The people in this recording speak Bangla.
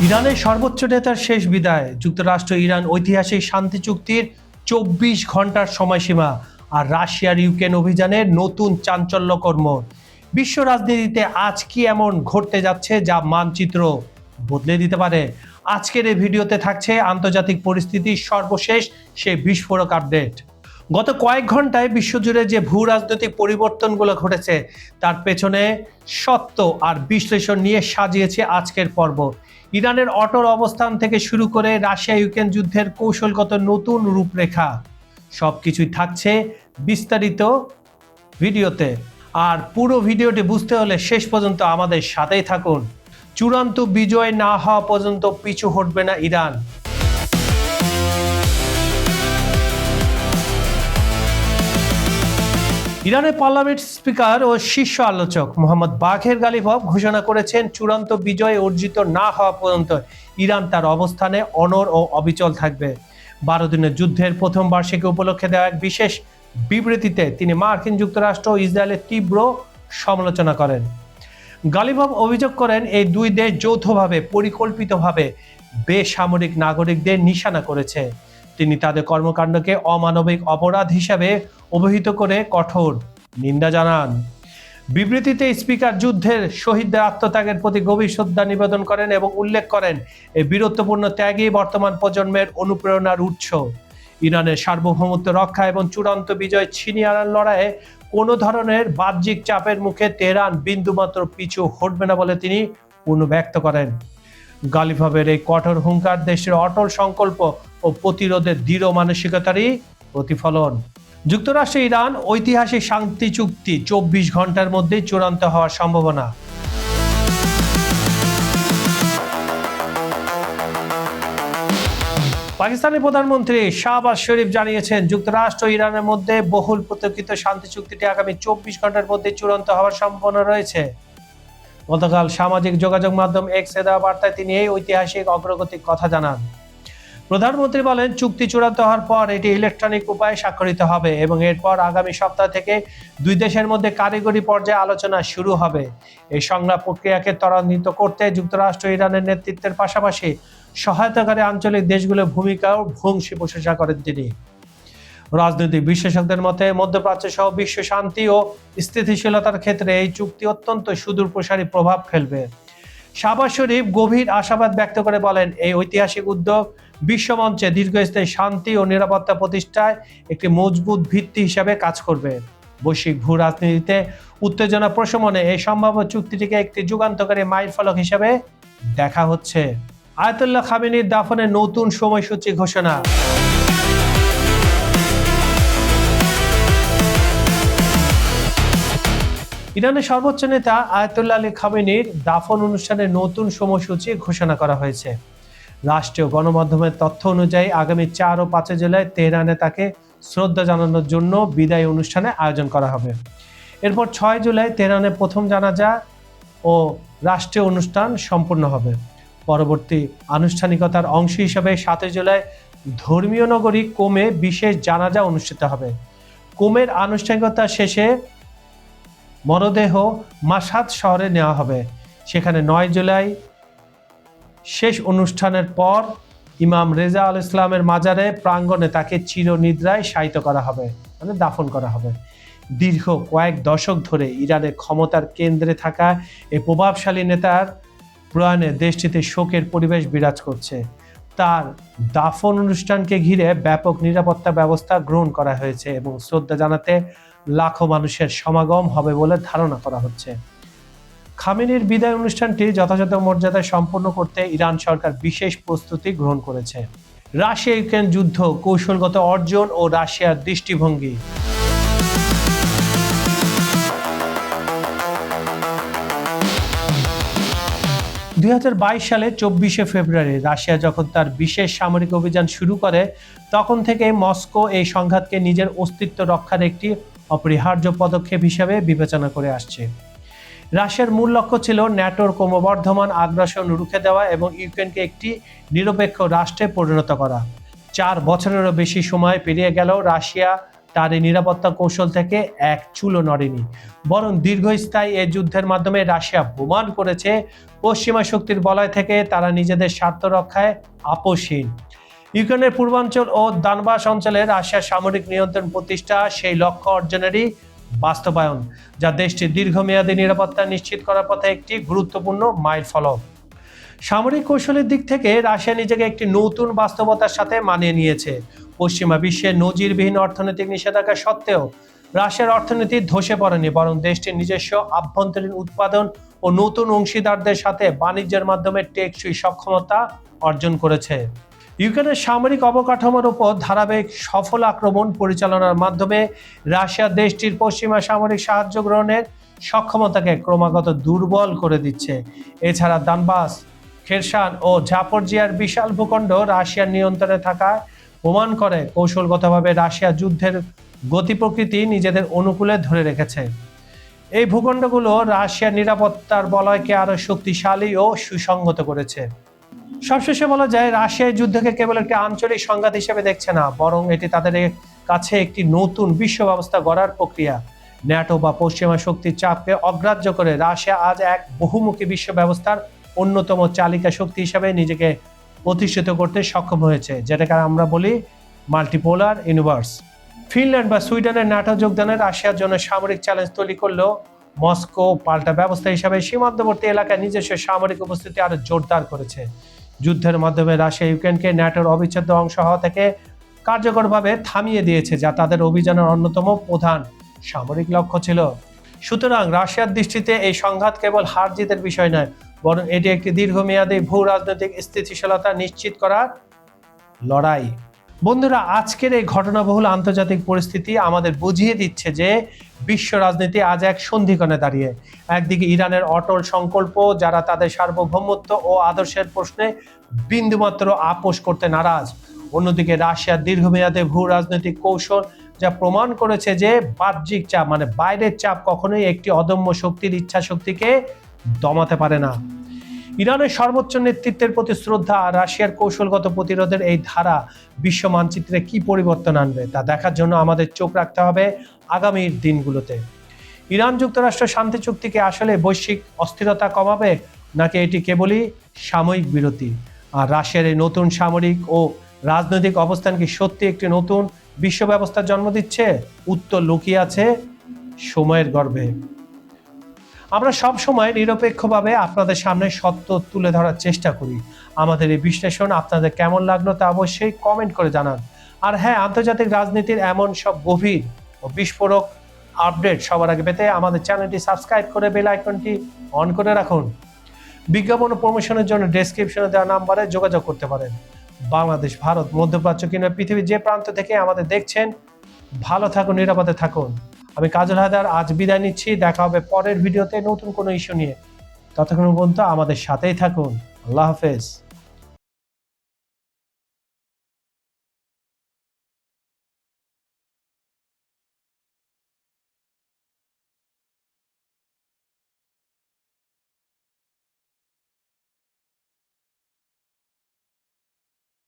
ইরানের সর্বোচ্চ নেতার শেষ বিদায়, যুক্তরাষ্ট্র ইরান ঐতিহাসিক শান্তি চুক্তির ২৪ ঘন্টার সময়সীমা আর রাশিয়ার ইউক্রেন অভিযানের নতুন চাঞ্চল্যকর মোড়। বিশ্ব রাজনীতিতে আজ কি এমন ঘটতে যাচ্ছে যা মানচিত্র বদলে দিতে পারে? আজকের এই ভিডিওতে থাকছে আন্তর্জাতিক পরিস্থিতির সর্বশেষ সেই বিস্ফোরক আপডেট। গত কয়েক ঘন্টায় বিশ্বজুড়ে যে ভূ রাজনৈতিক পরিবর্তনগুলো ঘটেছে তার পেছনে সত্য আর বিশ্লেষণ নিয়ে সাজিয়েছে আজকের পর্ব। ইরানের অটল অবস্থান থেকে শুরু করে রাশিয়া ইউক্রেন যুদ্ধের কৌশলগত নতুন রূপরেখা, সবকিছুই থাকছে বিস্তারিত ভিডিওতে। আর পুরো ভিডিওটি বুঝতে হলে শেষ পর্যন্ত আমাদের সাথেই থাকুন। চূড়ান্ত বিজয় না হওয়া পর্যন্ত পিছু হটবে না ইরান। ইরানের পার্লামেন্ট স্পিকার ও শীর্ষ আলোচক মোহাম্মদ বাঘের গালিবফ ঘোষণা করেছেন, চূড়ান্ত বিজয় অর্জিত না হওয়া পর্যন্ত ইরান তার অবস্থানে অনড় ও অবিচল থাকবে। 12 দিনের যুদ্ধের প্রথম বার্ষিকী উপলক্ষে দেওয়া এক বিশেষ বিবৃতিতে তিনি মার্কিন যুক্তরাষ্ট্র ও ইসরায়েলের তীব্র সমালোচনা করেন। গালিবফ অভিযোগ করেন, এই দুই দেশ যৌথভাবে পরিকল্পিতভাবে বেসামরিক নাগরিকদের নিশানা করেছে। তিনি তাদের কর্মকাণ্ডকে অমানবিক অপরাধ হিসাবে অভিহিত করে কঠোর নিন্দা জানান। বিবৃতিতে স্পিকার যুদ্ধের শহীদদের আত্মত্যাগের প্রতি গভীর শ্রদ্ধা নিবেদন করেন এবং উল্লেখ করেন, এই বীরত্বপূর্ণ ত্যাগই বর্তমান প্রজন্মের অনুপ্রেরণার উৎস। ইরানের সার্বভৌমত্ব রক্ষা এবং চূড়ান্ত বিজয় ছিনিয়ে আনার লড়াইয়ে কোনো ধরনের বাহ্যিক চাপের মুখে তেহরান বিন্দুমাত্র পিছু হটবে না বলে তিনি পুনর্ব্যক্ত করেন। গালিবফের এই কঠোর হুঙ্কার দেশের অটল সংকল্প ও প্রতিরোধের দৃঢ় মানসিকতারই প্রতিফলন। যুক্তরাষ্ট্র ইরান ঐতিহাসিক শান্তি চুক্তি 24 ঘন্টার মধ্যে চূড়ান্ত হওয়ার সম্ভাবনা। পাকিস্তানের প্রধানমন্ত্রী শাহবাজ শরীফ জানিয়েছেন, যুক্তরাষ্ট্র ইরানের মধ্যে বহুল প্রতীক্ষিত শান্তি চুক্তিটি আগামী 24 ঘন্টার মধ্যে চূড়ান্ত হওয়ার সম্ভাবনা রয়েছে। গতকাল সামাজিক যোগাযোগ মাধ্যম এক্সে দেওয়া বার্তায় তিনি এই ঐতিহাসিক অগ্রগতির কথা জানান। প্রধানমন্ত্রী বলেন, চুক্তি চূড়ান্ত হওয়ার পর এটি ইলেকট্রনিক উপায়ে স্বাক্ষরিত হবে এবং এরপর আগামী সপ্তাহ থেকে দুই দেশের মধ্যে কারিগরি পর্যায়ে আলোচনা শুরু হবে। এই সংলাপ প্রক্রিয়াকে ত্বরান্বিত করতে যুক্তরাষ্ট্র ইরানের নেতৃত্বের পাশাপাশি সহায়তাকারী আঞ্চলিক দেশগুলোর ভূমিকাও ভূয়সী প্রশংসা করেন তিনি। রাজনৈতিক বিশেষজ্ঞদের মতে মধ্যপ্রাচ্য সহ বিশ্ব শান্তি ও স্থিতিশীলতার ক্ষেত্রে এই চুক্তি অত্যন্ত সুদূরপ্রসারী প্রভাব ফেলবে। শাহবাজ শরীফ গভীর আশাবাদ ব্যক্ত করে বলেন, এই ঐতিহাসিক উদ্যোগ বিশ্বমঞ্চে দীর্ঘস্থায়ী শান্তি ও নিরাপত্তা প্রতিষ্ঠায় একটি মজবুত ভিত্তি হিসাবে কাজ করবে। বৈশ্বিক ভূ রাজনীতিতে উত্তেজনা প্রশমনে এই সম্ভাব্য চুক্তিটিকে একটি যুগান্তকারী মাইলফলক হিসাবে দেখা হচ্ছে। আয়াতুল্লাহ খামেনির দাফনের নতুন সময়সূচি ঘোষণা। ইরানের সর্বোচ্চ নেতা আয়াতুল্লাহ আলী খামেনির দাফন অনুষ্ঠানের নতুন সময়সূচি ঘোষণা করা হয়েছে। রাষ্ট্রীয় গণমাধ্যমের তথ্য অনুযায়ী আগামী 4 ও 5 জুলাই তেহরানে তাকে শ্রদ্ধা জানানোর জন্য বিদায়ী অনুষ্ঠানে আয়োজন করা হবে। এরপর 6 জুলাই তেহরানে প্রথম জানাজা ও রাষ্ট্রীয় অনুষ্ঠান সম্পন্ন হবে। পরবর্তী আনুষ্ঠানিকতার অংশ হিসেবে 7 জুলাই ধর্মীয় নগরী কোমে বিশেষ জানাজা অনুষ্ঠিত হবে। কোমের আনুষ্ঠানিকতা শেষে মরদেহ মাশহাদ শহরে নেওয়া হবে। সেখানে 9 জুলাই শেষ অনুষ্ঠানের পর ইমাম রেজা আল ইসলামের মাজারে প্রাঙ্গণে তাকে চিরনিদ্রায় শায়িত করা হবে, মানে দাফন করা হবে। দীর্ঘ কয়েক দশক ধরে ইরানের ক্ষমতার কেন্দ্রে থাকা এই প্রভাবশালী নেতার প্রয়াণে দেশটিতে শোকের পরিবেশ বিরাজ করছে। তার দাফন অনুষ্ঠানকে ঘিরে ব্যাপক নিরাপত্তা ব্যবস্থা গ্রহণ করা হয়েছে এবং শ্রদ্ধা জানাতে লাখো মানুষের সমাগম হবে বলে ধারণা করা হচ্ছে। খামেনির বিদায় অনুষ্ঠানটি যথাযথ মর্যাদায় সম্পন্ন করতে ইরান সরকার বিশেষ প্রস্তুতি গ্রহণ করেছে। রাশিয়া ইউক্রেন যুদ্ধ, কৌশলগত অর্জন ও রাশিয়ার দৃষ্টিভঙ্গি। 2022 সালে 24শে ফেব্রুয়ারি রাশিয়া যখন তার বিশেষ সামরিক অভিযান শুরু করে, তখন থেকে মস্কো এই সংঘাতকে নিজের অস্তিত্ব রক্ষার একটি অপরিহার্য পদক্ষেপ হিসেবে বিবেচনা করে আসছে। রাশিয়ার মূল লক্ষ্য ছিল ন্যাটোর ক্রমবর্ধমান আগ্রাসন রুখে দেওয়া এবং ইউক্রেনকে একটি নিরপেক্ষ রাষ্ট্রে পরিণত করা। 4 বছরেরও বেশি সময় পেরিয়ে গেলেও রাশিয়া তার এই নিরাপত্তা কৌশল থেকে এক চুলও নড়েনি, বরং দীর্ঘস্থায়ী এই যুদ্ধের মাধ্যমে রাশিয়া প্রমাণ করেছে পশ্চিমা শক্তির বলয় থেকে তারা নিজেদের স্বার্থ রক্ষায় আপোষহীন। ইউক্রেনের পূর্বাঞ্চল ও দানবাস অঞ্চলে রাশিয়ার সামরিক নিয়ন্ত্রণ প্রতিষ্ঠা সেই লক্ষ্য অর্জনেরই বাস্তবায়ন, যা দেশটির দীর্ঘমেয়াদী নিরাপত্তা নিশ্চিত করার পথে একটি গুরুত্বপূর্ণ মাইলফলক। সামরিক কৌশলের দিক থেকে রাশিয়া নিজেকে একটি নতুন বাস্তবতার সাথে মানিয়ে নিয়েছে। পশ্চিমা বিশ্বের নজিরবিহীন অর্থনৈতিক নিষেধাজ্ঞা সত্ত্বেও রাশিয়ার অর্থনীতি ধসে পড়েনি, বরং দেশটির নিজস্ব আভ্যন্তরীণ উৎপাদন ও নতুন অংশীদারদের সাথে বাণিজ্যের মাধ্যমে টেকসই সক্ষমতা অর্জন করেছে। ইউক্রেনের সামরিক অবকাঠামোর উপর ধারাবাহিক সফল আক্রমণ পরিচালনার মাধ্যমে রাশিয়া দেশটির পশ্চিমা সামরিক সাহায্য গ্রহণের সক্ষমতাকে ক্রমাগত দুর্বল করে দিচ্ছে। এছাড়া দানবাস, খেরসান ও জাপোরজিয়ার বিশাল ভূখণ্ড রাশিয়ার নিয়ন্ত্রণে থাকায় প্রমাণ করে কৌশলগতভাবে রাশিয়া যুদ্ধের গতি প্রকৃতি নিজেদের অনুকূলে ধরে রেখেছে। এই ভূখণ্ডগুলো রাশিয়ার নিরাপত্তার বলয়কে আরো শক্তিশালী ও সুসংহত করেছে। সবশেষে বলা যায়, রাশিয়া এই যুদ্ধকে কেবল একটি আঞ্চলিক সংঘাত হিসেবে দেখছে না, বরং এটি তাদের কাছে একটি নতুন বিশ্ব ব্যবস্থা গড়ার প্রক্রিয়া। ন্যাটো বা পশ্চিমা শক্তির চাপকে অগ্রাহ্য করে রাশিয়া আজ এক বহুমুখী বিশ্ব ব্যবস্থার অন্যতম চালিকা শক্তি হিসেবে নিজেকে প্রতিষ্ঠিত করতে সক্ষম হয়েছে, যেটাকে আমরা বলি মাল্টিপোলার ইউনিভার্স। ফিনল্যান্ড বা সুইডেনের ন্যাটো যোগদানের রাশিয়ার জন্য সামরিক চ্যালেঞ্জ তৈরি করলেও মস্কো পাল্টা ব্যবস্থা হিসাবে সীমান্তবর্তী এলাকায় নিজস্ব সামরিক উপস্থিতি আরো জোরদার করেছে। যুদ্ধের মাধ্যমে রাশিয়া ইউক্রেনকে ন্যাটোর অবিচ্ছেদ্য অংশ হওয়া থেকে কার্যকরভাবে থামিয়ে দিয়েছে, যা তাদের অভিযানের অন্যতম প্রধান সামরিক লক্ষ্য ছিল। সুতরাং রাশিয়ার দৃষ্টিতে এই সংঘাত কেবল হার জিতের বিষয় নয়, বরং এটি একটি দীর্ঘমেয়াদী ভূ রাজনৈতিক স্থিতিশীলতা নিশ্চিত করার লড়াই। বন্ধুরা, আজকের এই ঘটনাবহুল আন্তর্জাতিক পরিস্থিতি আমাদের বুঝিয়ে দিচ্ছে যে বিশ্ব রাজনীতি আজ এক সন্ধিক্ষণে দাঁড়িয়ে। একদিকে ইরানের অটল সংকল্প, যারা তাদের সার্বভৌমত্ব ও আদর্শের প্রশ্নে বিন্দুমাত্র আপোষ করতে নারাজ। অন্যদিকে রাশিয়ার দীর্ঘমেয়াদী ভূ রাজনৈতিক কৌশল, যা প্রমাণ করেছে যে বাহ্যিক চাপ মানে বাইরের চাপ কখনোই একটি অদম্য শক্তির ইচ্ছা শক্তিকে দমাতে পারে না। ইরানের সর্বোচ্চ নেতৃত্বের প্রতি শ্রদ্ধা আর রাশিয়ার কৌশলগত প্রতিরোধের এই ধারা বিশ্ব মানচিত্রে কি পরিবর্তন আনবে তা দেখার জন্য আমাদের চোখ রাখতে হবে আগামীর দিনগুলোতে। ইরান যুক্তরাষ্ট্র শান্তি চুক্তিকে আসলে বৈশ্বিক অস্থিরতা কমাবে, নাকি এটি কেবলই সাময়িক বিরতি? আর রাশিয়ার এই নতুন সামরিক ও রাজনৈতিক অবস্থান কি সত্যি একটি নতুন বিশ্ব ব্যবস্থার জন্ম দিচ্ছে? উত্তর লুকিয়ে আছে সময়ের গর্ভে। আমরা সব সময় নিরপেক্ষভাবে আপনাদের সামনে সত্য তুলে ধরার চেষ্টা করি। আমাদের এই বিশ্লেষণ আপনাদের কেমন লাগলো তা অবশ্যই কমেন্ট করে জানান। আর হ্যাঁ, আন্তর্জাতিক রাজনীতির এমন সব গভীর ও বিস্ফোরক আপডেট সবার আগে পেতে আমাদের চ্যানেলটি সাবস্ক্রাইব করে বেল আইকনটি অন করে রাখুন। বিজ্ঞাপন ও প্রমোশনের জন্য ডেসক্রিপশনে দেওয়া নাম্বারে যোগাযোগ করতে পারেন। বাংলাদেশ, ভারত, মধ্যপ্রাচ্য কিংবা পৃথিবীর যে প্রান্ত থেকে আমাদের দেখছেন, ভালো থাকুন, নিরাপদে থাকুন। আমি কাজল হায়দার আজ বিদায় নিচ্ছি। দেখা হবে পরের ভিডিওতে নতুন কোনো ইস্যু নিয়ে। ততক্ষণ পর্যন্ত আমাদের সাথেই থাকুন। আল্লাহ হাফেজ।